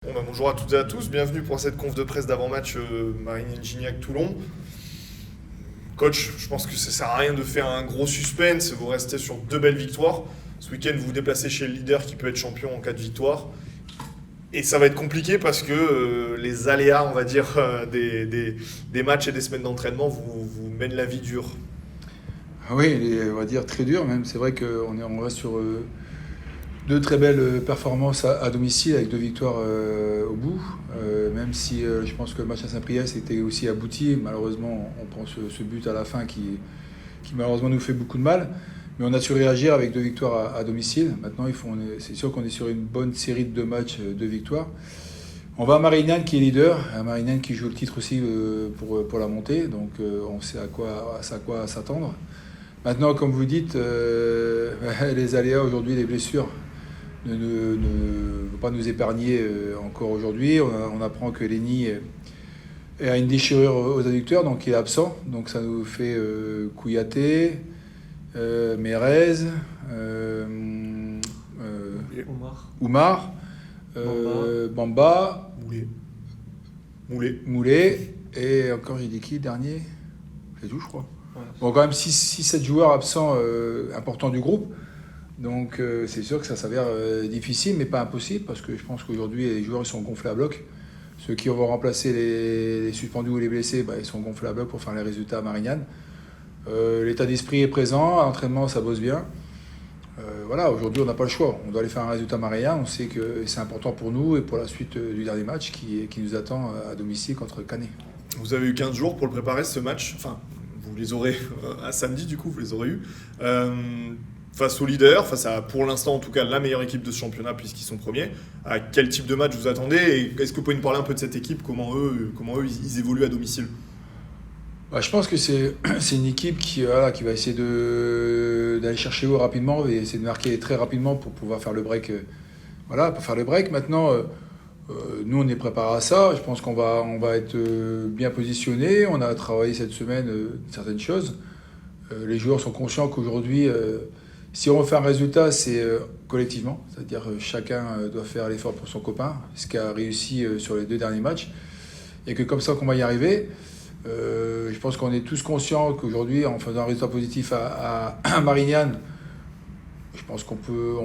Bonjour à toutes et à tous, bienvenue pour cette conf de presse d'avant-match Marignan-Gignac-Toulon. Coach, je pense que ça sert à rien de faire un gros suspense, vous restez sur 2 belles victoires. Ce week-end, vous vous déplacez chez le leader qui peut être champion en cas de victoire. Et ça va être compliqué parce que les aléas, on va dire, des matchs et des semaines d'entraînement vous mènent la vie dure. Oui, on va dire très dur même. C'est vrai qu'on reste sur deux très belles performances à domicile avec 2 victoires au bout. Même si je pense que le match à Saint-Priest était aussi abouti. Malheureusement, on prend ce but à la fin qui malheureusement nous fait beaucoup de mal. Mais on a su réagir avec 2 victoires à domicile. Maintenant, c'est sûr qu'on est sur une bonne série de 2 matchs, 2 victoires. On va à Marignan qui est leader, à Marignan qui joue le titre aussi pour la montée. Donc on sait à quoi s'attendre. Maintenant, comme vous dites, les aléas aujourd'hui, les blessures ne vont pas nous épargner encore aujourd'hui. On apprend que Lenny a une déchirure aux adducteurs, donc il est absent. Donc ça nous fait Kouyaté, Mérez, Oumar, Bamba, Moulet, et encore j'ai dit qui dernier? C'est tout, je crois. Ouais. Bon, quand même 6-7 joueurs absents importants du groupe. Donc c'est sûr que ça s'avère difficile, mais pas impossible, parce que je pense qu'aujourd'hui, les joueurs ils sont gonflés à bloc. Ceux qui vont remplacer les suspendus ou les blessés, ils sont gonflés à bloc pour faire les résultats à Marignan. L'état d'esprit est présent, à l'entraînement, ça bosse bien. Voilà, aujourd'hui, on n'a pas le choix. On doit aller faire un résultat à Marignan. On sait que c'est important pour nous et pour la suite du dernier match qui nous attend à domicile contre Canet. Vous avez eu 15 jours pour le préparer, ce match. Enfin, vous les aurez à samedi, du coup, vous les aurez eus. Face au leader, face à, pour l'instant en tout cas, la meilleure équipe de ce championnat puisqu'ils sont premiers, à quel type de match vous attendez et est-ce que vous pouvez nous parler un peu de cette équipe, comment eux ils évoluent à domicile? Je pense que c'est une équipe qui va essayer d'aller chercher haut rapidement et essayer de marquer très rapidement pour pouvoir faire le break. Pour faire le break. Maintenant, nous on est préparés à ça. Je pense qu'on va être bien positionnés. On a travaillé cette semaine certaines choses. Les joueurs sont conscients qu'aujourd'hui, si on fait un résultat, c'est collectivement. C'est-à-dire chacun doit faire l'effort pour son copain, ce qui a réussi sur les 2 derniers matchs. Et que comme ça qu'on va y arriver. Je pense qu'on est tous conscients qu'aujourd'hui, en faisant un résultat positif à Marignan, je pense qu'on peut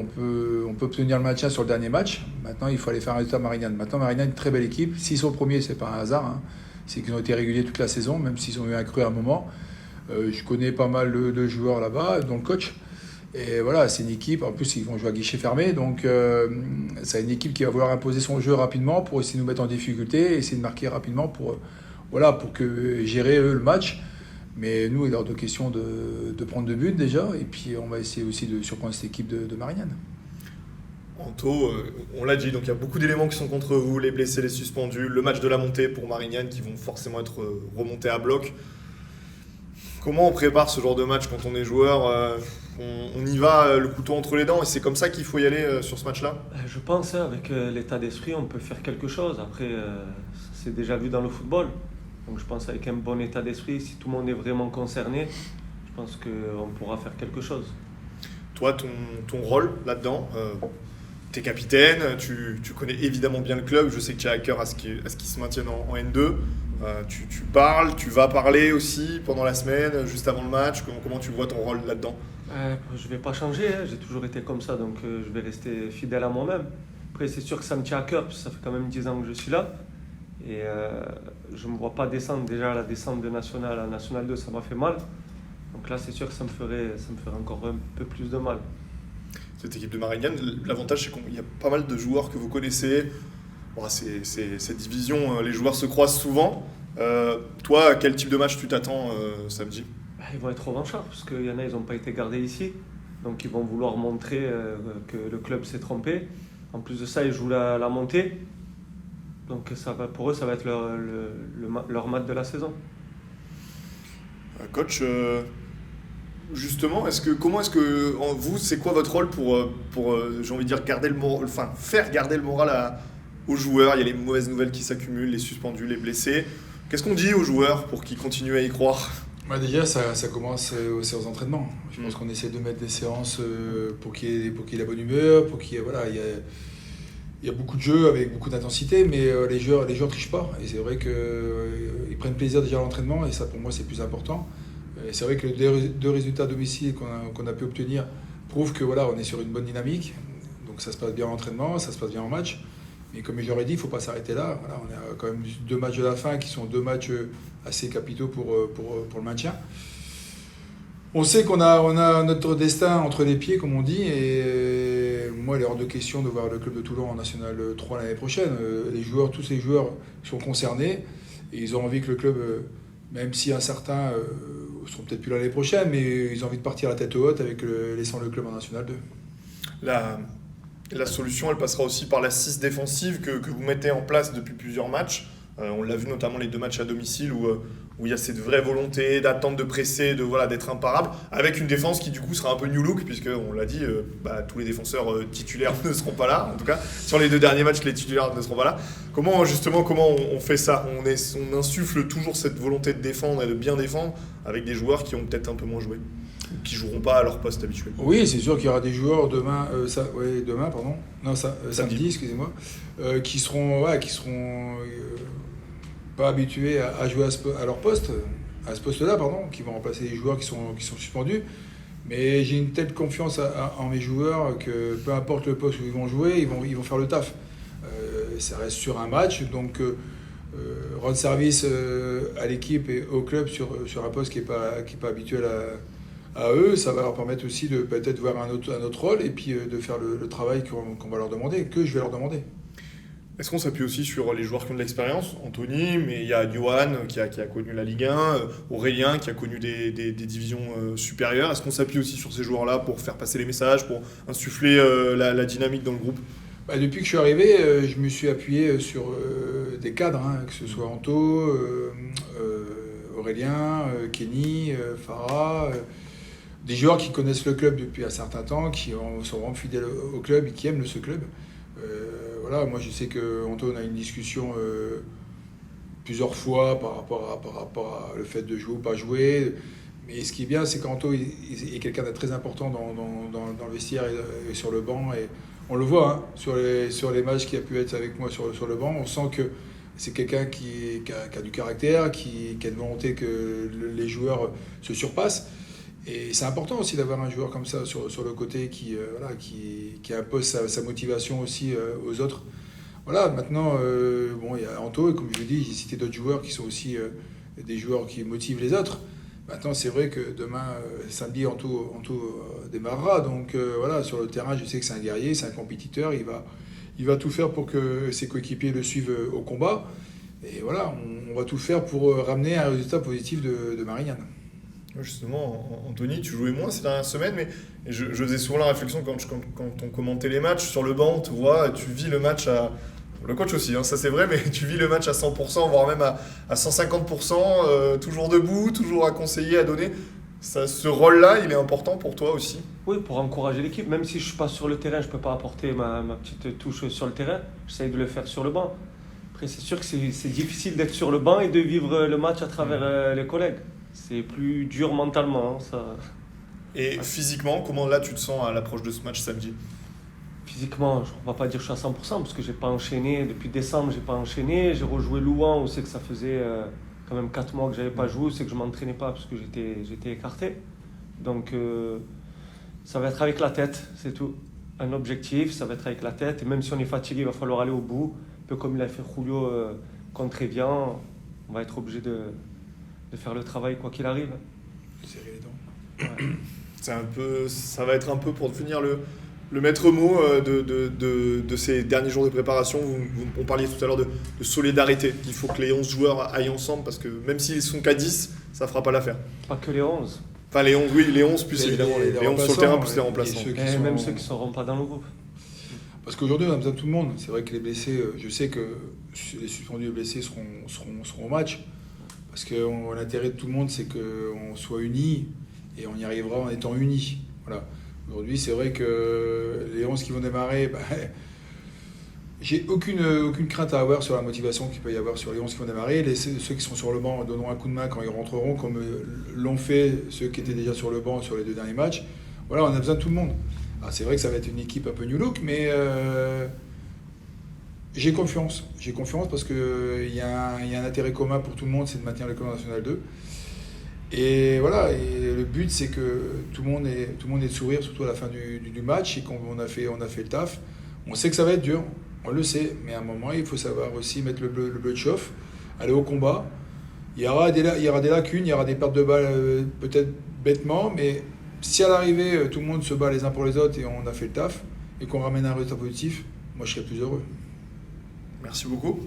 obtenir le maintien sur le dernier match. Maintenant, il faut aller faire un résultat à Marignan. Maintenant, Marignan est une très belle équipe. S'ils sont premiers, c'est pas un hasard. Hein. C'est qu'ils ont été réguliers toute la saison, même s'ils ont eu un creux à un moment. Je connais pas mal de joueurs là-bas, dont le coach. Et voilà, c'est une équipe, en plus ils vont jouer à guichet fermé, donc c'est une équipe qui va vouloir imposer son jeu rapidement pour essayer de nous mettre en difficulté, essayer de marquer rapidement pour gérer eux le match. Mais nous, il est hors de question de prendre 2 buts déjà, et puis on va essayer aussi de surprendre cette équipe de Marignan. Anto, on l'a dit, donc il y a beaucoup d'éléments qui sont contre vous, les blessés, les suspendus, le match de la montée pour Marignan qui vont forcément être remontés à bloc. Comment on prépare ce genre de match quand on est joueur? On y va le couteau entre les dents et c'est comme ça qu'il faut y aller sur ce match-là? Je pense avec l'état d'esprit, on peut faire quelque chose. Après, c'est déjà vu dans le football. Donc je pense avec un bon état d'esprit, si tout le monde est vraiment concerné, je pense qu'on pourra faire quelque chose. Toi, ton rôle là-dedans, tu es capitaine, tu connais évidemment bien le club, je sais que tu as à cœur à ce qu'il se maintienne en N2. Tu parles, tu vas parler aussi pendant la semaine, juste avant le match. Comment tu vois ton rôle là-dedans? Je ne vais pas changer, hein. J'ai toujours été comme ça, donc je vais rester fidèle à moi-même. Après, c'est sûr que ça me tient à cœur, parce que ça fait quand même 10 ans que je suis là. Et je ne me vois pas descendre. Déjà, la descente de National à National 2, ça m'a fait mal. Donc là, c'est sûr que ça me ferait encore un peu plus de mal. Cette équipe de Marignan, l'avantage, c'est qu'il y a pas mal de joueurs que vous connaissez. Bon, cette division, les joueurs se croisent souvent. Toi, à quel type de match tu t'attends samedi? Ils vont être revanchards, parce qu'il y en a, ils n'ont pas été gardés ici. Donc ils vont vouloir montrer que le club s'est trompé. En plus de ça, ils jouent la montée. Donc pour eux, ça va être leur match de la saison. Coach, justement, vous, c'est quoi votre rôle pour j'ai envie de dire, faire garder le moral aux joueurs? Il y a les mauvaises nouvelles qui s'accumulent, les suspendus, les blessés. Qu'est-ce qu'on dit aux joueurs pour qu'ils continuent à y croire? Déjà, ça commence aux séances d'entraînement. Je pense qu'on essaie de mettre des séances pour qu'il y ait la bonne humeur, pour qu'il y ait, il y a beaucoup de jeux avec beaucoup d'intensité, mais les joueurs trichent pas. Et c'est vrai qu'ils prennent plaisir déjà à l'entraînement, et ça pour moi c'est plus important. Et c'est vrai que les 2 résultats à domicile qu'on a pu obtenir prouvent que voilà, on est sur une bonne dynamique. Donc ça se passe bien en entraînement, ça se passe bien en match. Mais comme je l'aurais dit, il ne faut pas s'arrêter là. Voilà, on a quand même 2 matchs de la fin qui sont 2 matchs assez capitaux pour le maintien. On sait qu'on a notre destin entre les pieds, comme on dit, et moi, il est hors de question de voir le club de Toulon en National 3 l'année prochaine. Tous les joueurs sont concernés, et ils ont envie que le club, même si certains ne seront peut-être plus l'année prochaine, mais ils ont envie de partir à la tête haute avec laissant le club en National 2. La solution, elle passera aussi par l'assise défensive que vous mettez en place depuis plusieurs matchs. On l'a vu notamment les 2 matchs à domicile où il y a cette vraie volonté d'attendre, de presser, d'être imparable, avec une défense qui du coup sera un peu new look, puisqu'on l'a dit, tous les défenseurs titulaires ne seront pas là. En tout cas, sur les 2 derniers matchs, les titulaires ne seront pas là. Comment on fait ça ? On insuffle toujours cette volonté de défendre et de bien défendre avec des joueurs qui ont peut-être un peu moins joué, ou qui ne joueront pas à leur poste habituel. Oui, c'est sûr qu'il y aura des joueurs samedi, excusez-moi, qui seront pas habitués à jouer à leur poste, à ce poste-là, qui vont remplacer les joueurs qui sont suspendus. Mais j'ai une telle confiance en mes joueurs que peu importe le poste où ils vont jouer, ils vont faire le taf. Ça reste sur un match, donc rendre service à l'équipe et au club sur un poste qui est pas habituel à eux, ça va leur permettre aussi de peut-être voir un autre rôle et puis de faire le travail qu'on va leur demander, que je vais leur demander. Est-ce qu'on s'appuie aussi sur les joueurs qui ont de l'expérience ? Anthony, mais il y a Johan qui a connu la Ligue 1, Aurélien qui a connu des divisions supérieures. Est-ce qu'on s'appuie aussi sur ces joueurs-là pour faire passer les messages, pour insuffler la dynamique dans le groupe ? Depuis que je suis arrivé, je me suis appuyé sur des cadres, que ce soit Anto, Aurélien, Kenny, Farah, des joueurs qui connaissent le club depuis un certain temps, qui sont vraiment fidèles au club et qui aiment ce club. Moi je sais qu'Anto a une discussion plusieurs fois par rapport à le fait de jouer ou pas jouer. Mais ce qui est bien, c'est qu'Anto est quelqu'un de très important dans le vestiaire et sur le banc. Et on le voit sur les matchs qui a pu être avec moi sur le banc. On sent que c'est quelqu'un qui a du caractère, qui a une volonté que les joueurs se surpassent. Et c'est important aussi d'avoir un joueur comme ça sur le côté qui impose sa motivation aussi aux autres. Voilà, maintenant, il y a Anto, et comme je l'ai dit, j'ai cité d'autres joueurs qui sont aussi des joueurs qui motivent les autres. Maintenant, c'est vrai que demain, samedi, Anto démarrera. Donc sur le terrain, je sais que c'est un guerrier, c'est un compétiteur. Il va tout faire pour que ses coéquipiers le suivent au combat. Et voilà, on va tout faire pour ramener un résultat positif de Marignane. Justement, Anthony, tu jouais moins ces dernières semaines, mais je faisais souvent la réflexion quand on commentait les matchs sur le banc, tu vois, tu vis le match à... Le coach aussi, ça c'est vrai, mais tu vis le match à 100%, voire même à 150%, toujours debout, toujours à conseiller, à donner. Ce rôle-là, il est important pour toi aussi ? Oui, pour encourager l'équipe. Même si je ne suis pas sur le terrain, je ne peux pas apporter ma petite touche sur le terrain. J'essaye de le faire sur le banc. Après, c'est sûr que c'est difficile d'être sur le banc et de vivre le match à travers les collègues. C'est plus dur mentalement. Ça. Et physiquement, comment là tu te sens à l'approche de ce match samedi ? Physiquement, je ne vais pas dire que je suis à 100% parce que je n'ai pas enchaîné. Depuis décembre, je n'ai pas enchaîné. J'ai rejoué Louan, où c'est que ça faisait quand même 4 mois que je n'avais pas joué. C'est que je ne m'entraînais pas parce que j'étais écarté. Donc ça va être avec la tête, c'est tout. Un objectif, ça va être avec la tête. Et même si on est fatigué, il va falloir aller au bout. Un peu comme il a fait Julio contre Evian, on va être obligé de faire le travail quoi qu'il arrive. Serrer les dents. Ouais. Ça va être un peu pour devenir le maître mot de ces derniers jours de préparation. On parlait tout à l'heure de solidarité. Il faut que les 11 joueurs aillent ensemble parce que même s'ils sont qu'à 10, ça ne fera pas l'affaire. Pas que les 11. Enfin les 11, oui, les 11 plus évidemment, les 11 sur le terrain plus les remplaçants. Et même ceux qui ne seront pas dans le groupe. Parce qu'aujourd'hui, on a besoin de tout le monde. C'est vrai que les blessés, je sais que les suspendus et blessés seront au match. Parce que l'intérêt de tout le monde, c'est qu'on soit unis et on y arrivera en étant unis. Voilà. Aujourd'hui, c'est vrai que les 11 qui vont démarrer, j'ai aucune crainte à avoir sur la motivation qu'il peut y avoir sur les 11 qui vont démarrer. Ceux qui sont sur le banc donneront un coup de main quand ils rentreront, comme l'ont fait ceux qui étaient déjà sur le banc sur les 2 derniers matchs. Voilà, on a besoin de tout le monde. Alors, c'est vrai que ça va être une équipe un peu new look, mais J'ai confiance parce qu'il y a un intérêt commun pour tout le monde, c'est de maintenir l'école nationale 2. Et voilà, et le but c'est que tout le monde ait de sourire, surtout à la fin du match, et qu'on a fait le taf. On sait que ça va être dur, on le sait, mais à un moment il faut savoir aussi mettre le bleu de chauffe, aller au combat. Il y aura des lacunes, il y aura des pertes de balles peut-être bêtement, mais si à l'arrivée tout le monde se bat les uns pour les autres et on a fait le taf, et qu'on ramène un résultat positif, moi je serais plus heureux. Merci beaucoup.